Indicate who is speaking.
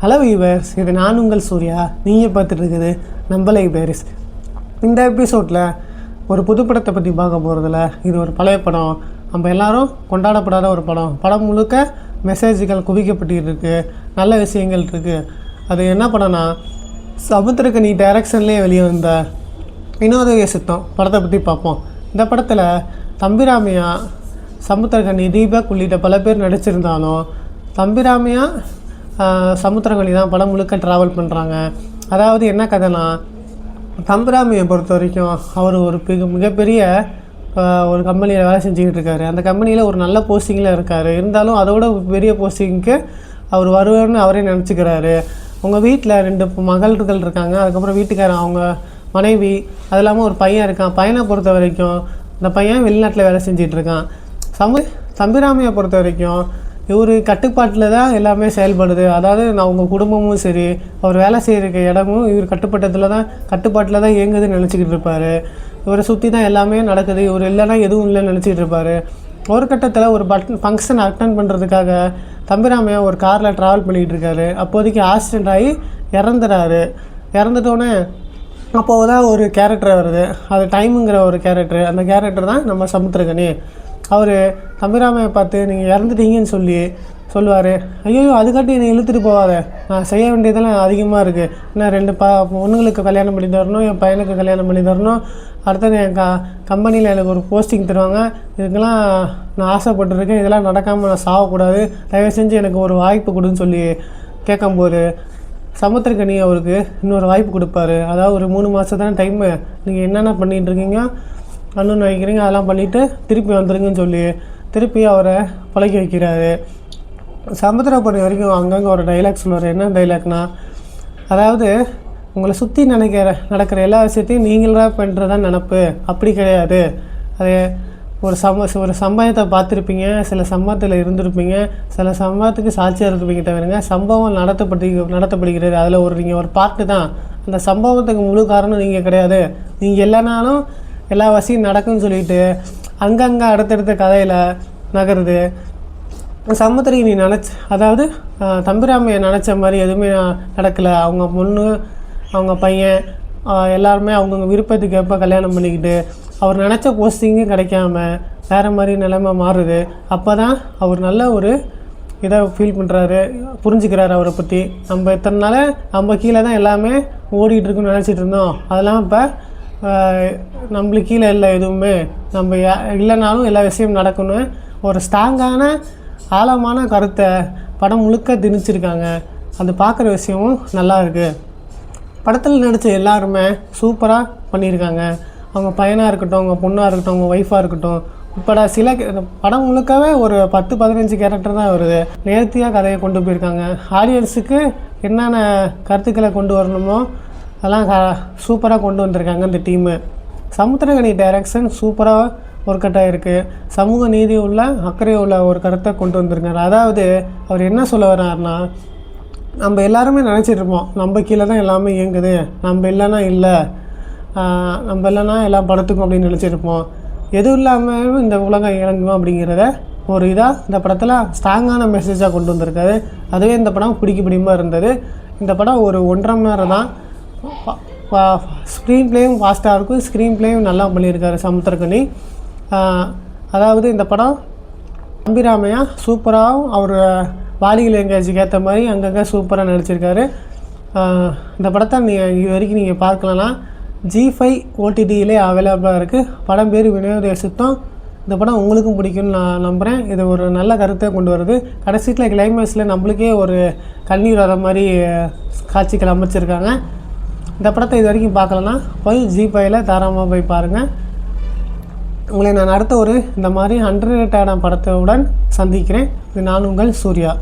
Speaker 1: Hello viewers, இது நான் உங்கள் சூர்யா. நீங்கள் பார்த்துட்டு இருக்குது நம்ம லைப்ரரிஸ். இந்த எபிசோடில் ஒரு புது படத்தை பற்றி பார்க்க போகிறதில்ல. இது ஒரு பழைய படம், நம்ம எல்லோரும் கொண்டாடப்படாத ஒரு படம். படம் முழுக்க மெசேஜ்கள் குவிக்கப்பட்டு இருக்குது, நல்ல விஷயங்கள் இருக்குது. அது என்ன படம்னா, சமுத்திரக்கனி டைரக்ஷன்லேயே வெளியே வந்த வினோதய சித்தம் படத்தை பற்றி பார்ப்போம். இந்த படத்தில் தம்பிராமையா, சமுத்திரக்கனி, தீபக் உள்ளிட்ட பல பேர் நடிச்சிருந்தாலும் தம்பிராமையா சமுத்திரக்கனி தான் படம் முழுக்க ட்ராவல் பண்ணுறாங்க. அதாவது என்ன கதைனா, தம்பிராமையை பொறுத்த வரைக்கும் அவர் ஒரு மிகப்பெரிய ஒரு கம்பெனியில் வேலை செஞ்சுக்கிட்டு இருக்காரு. அந்த கம்பெனியில் ஒரு நல்ல போஸ்டிங்கில் இருக்கார். இருந்தாலும் அதோட பெரிய போஸ்டிங்க்கு அவர் வருவார்னு அவரே நினச்சிக்கிறாரு. உங்கள் வீட்டில் 2 மகள்கள் இருக்காங்க, அதுக்கப்புறம் வீட்டுக்காரன், அவங்க மனைவி, அது இல்லாமல் ஒரு பையன் இருக்கான். பையனை பொறுத்த வரைக்கும் இந்த பையன் வெளிநாட்டில் வேலை செஞ்சிட்ருக்கான். தம்பிராமையை பொறுத்த வரைக்கும் இவர் கட்டுப்பாட்டில் தான் எல்லாமே செயல்படுது. அதாவது அவங்க குடும்பமும் சரி, அவர் வேலை செய்கிற இடமும் இவர் கட்டுப்பாட்டில் தான் இயங்குதுன்னு நினச்சிக்கிட்டு இருப்பார். இவரை சுற்றி தான் எல்லாமே நடக்குது, இவர் இல்லைன்னா எதுவும் இல்லைன்னு நினச்சிக்கிட்டு இருப்பார். ஒரு கட்டத்தில் ஒரு ஃபங்க்ஷன் அட்டென்ட் பண்ணுறதுக்காக தம்பிராமையா ஒரு காரில் ட்ராவல் பண்ணிக்கிட்டு இருக்காரு. அப்போதைக்கு ஆக்சிடெண்ட் ஆகி இறந்துறாரு. இறந்துட்டோன்னே அப்போது தான் ஒரு கேரக்டர் வருது, அது டைமுங்கிற ஒரு கேரக்டர். அந்த கேரக்டர் தான் நம்ம சமுத்திரக்கனி. அவர் தம்பிராமையை பார்த்து நீங்கள் இறந்துட்டீங்கன்னு சொல்லுவார். ஐயோ, அதுக்காட்டி என்னை இழுத்துட்டு போகாத, நான் செய்ய வேண்டியதெல்லாம் அதிகமாக இருக்குது. இன்னும் 2 பொண்ணுங்களுக்கு கல்யாணம் பண்ணி தரணும், என் பையனுக்கு கல்யாணம் பண்ணி தரணும், அடுத்தது என் கம்பெனியில் எனக்கு ஒரு போஸ்டிங் தருவாங்க, இதுக்கெல்லாம் நான் ஆசைப்பட்டுருக்கேன், இதெல்லாம் நடக்காமல் நான் சாகக்கூடாது, தயவு செஞ்சு எனக்கு ஒரு வாய்ப்பு கொடுன்னு சொல்லி கேட்கும்போது சமுத்திரக்கனி அவருக்கு இன்னொரு வாய்ப்பு கொடுப்பாரு. அதாவது ஒரு 3 மாதம் தானே டைமு, நீங்கள் என்னென்ன பண்ணிகிட்டு இருக்கீங்க, அண்ணன் வைக்கிறீங்க, அதெல்லாம் பண்ணிவிட்டு திருப்பி வந்துடுங்கன்னு சொல்லி திருப்பி அவரை பழக்கி வைக்கிறாரு. சமுத்திரம் பொறுத்த வரைக்கும் அங்கங்கே ஒரு டைலாக் சொல்லுவார். என்ன டைலாக்னா, அதாவது உங்களை சுற்றி நடக்கிற எல்லா விஷயத்தையும் நீங்களாக பண்ணுறதான் நினப்பு, அப்படி கிடையாது. அது ஒரு சம்பவத்தை பார்த்துருப்பீங்க, சில சம்பவத்தில் இருந்திருப்பீங்க, சில சம்பவத்துக்கு சாட்சியாக இருப்பீங்க தவிரங்க சம்பவம் நடத்தப்படுகிறது. அதில் நீங்கள் ஒரு பார்ட்டு தான். அந்த சம்பவத்துக்கு முழு காரணம் நீங்கள் கிடையாது. நீங்கள் எல்லா நாளும் எல்லா வசதியும் நடக்கும்னு சொல்லிட்டு அங்கங்கே அடுத்தடுத்த கதையில் நகருது. சமுத்திரக்கனி அதாவது தம்பிராமையை நினச்ச மாதிரி எதுவுமே நடக்கலை. அவங்க பொண்ணு, அவங்க பையன் எல்லாருமே அவங்கவுங்க விருப்பத்துக்கு எப்போ கல்யாணம் பண்ணிக்கிட்டு அவர் நினச்ச போஸ்டிங்கும் கிடைக்காம வேறு மாதிரி நிலைமை மாறுது. அப்போ தான் அவர் நல்ல ஒரு இதை ஃபீல் பண்ணுறாரு, புரிஞ்சுக்கிறாரு அவரை பற்றி. நம்ம இத்தனை நாள் நம்ம கீழே தான் எல்லாமே ஓடிட்டுருக்குன்னு நினச்சிட்டு இருந்தோம், அதெல்லாம் இப்போ நம்மளுக்கு கீழே இல்லை எதுவுமே, நம்ம இல்லைனாலும் எல்லா விஷயம் நடக்கணும். ஒரு ஸ்ட்ராங்கான ஆழமான கருத்தை படம் முழுக்க திணிச்சிருக்காங்க. அது பார்க்குற விஷயமும் நல்லா இருக்குது. படத்தில் நடித்த எல்லாருமே சூப்பராக பண்ணியிருக்காங்க. அவங்க பையனாக இருக்கட்டும், அவங்க பொண்ணாக இருக்கட்டும், அவங்க ஒய்ஃபாக இருக்கட்டும், உட்பட சில படம் முழுக்கவே ஒரு 10-15 கேரக்டர் தான் வருது. நேர்த்தியாக கதையை கொண்டு போயிருக்காங்க. ஆடியன்ஸுக்கு என்னென்ன கருத்துக்களை கொண்டு வரணுமோ அதெல்லாம் சூப்பராக கொண்டு வந்திருக்காங்க இந்த டீமு. சமுத்திரக்கனி டைரக்ஷன் சூப்பராக ஒர்க் அவுட் ஆகிருக்கு. சமூக நீதி உள்ள அக்கறை உள்ள ஒரு கருத்தை கொண்டு வந்திருக்காரு. அதாவது அவர் என்ன சொல்ல வர்றாருன்னா, நம்ம எல்லாருமே நினச்சிட்ருப்போம் நம்ம கீழே தான் எல்லாமே இயங்குது, நம்ம இல்லைன்னா இல்லை, நம்ம இல்லைன்னா எல்லாம் படத்துக்கும் அப்படின்னு நினச்சிருப்போம். எதுவும் இல்லாமல் இந்த உலகம் இறங்குவோம் அப்படிங்கிறத ஒரு இதாக இந்த படத்தில் ஸ்ட்ராங்கான மெசேஜாக கொண்டு வந்திருக்காரு. அதுவே இந்த படம் பிடிக்கமாக இருந்தது. இந்த படம் ஒரு 1.5 மணி நேரம் தான். ஸ்க்ரீன் பிளேயும் ஃபாஸ்ட்டாக இருக்கும், ஸ்க்ரீன் பிளேயும் நல்லா பண்ணியிருக்காரு சமுத்திரக்கனி. அதாவது இந்த படம் தம்பிராமையா சூப்பராகவும் அவர் பாலிகள் எங்கேஜுக்கு ஏற்ற மாதிரி அங்கங்கே சூப்பராக நடிச்சிருக்காரு. இந்த படத்தை இது வரைக்கும் நீங்கள் பார்க்கலன்னா G5 OTTயிலே அவைலபிளாக இருக்குது. படம் பேர் வினோதய சித்தம். இந்த படம் உங்களுக்கும் பிடிக்கும்னு நான் நம்புகிறேன். இது ஒரு நல்ல கருத்தை கொண்டு வருது. கடைசியில் கிளைமேக்ஸில் நம்மளுக்கே ஒரு கண்ணீர் வர மாதிரி காட்சிகள் அமைச்சிருக்காங்க. இந்த படத்தை இது வரைக்கும் பார்க்கலன்னா போய் G5யில் தாராளமாக போய் பாருங்கள். உங்களை நான் அடுத்த இந்த மாதிரி 100 படத்துடன் சந்திக்கிறேன். இது நான் உங்கள் சூர்யா.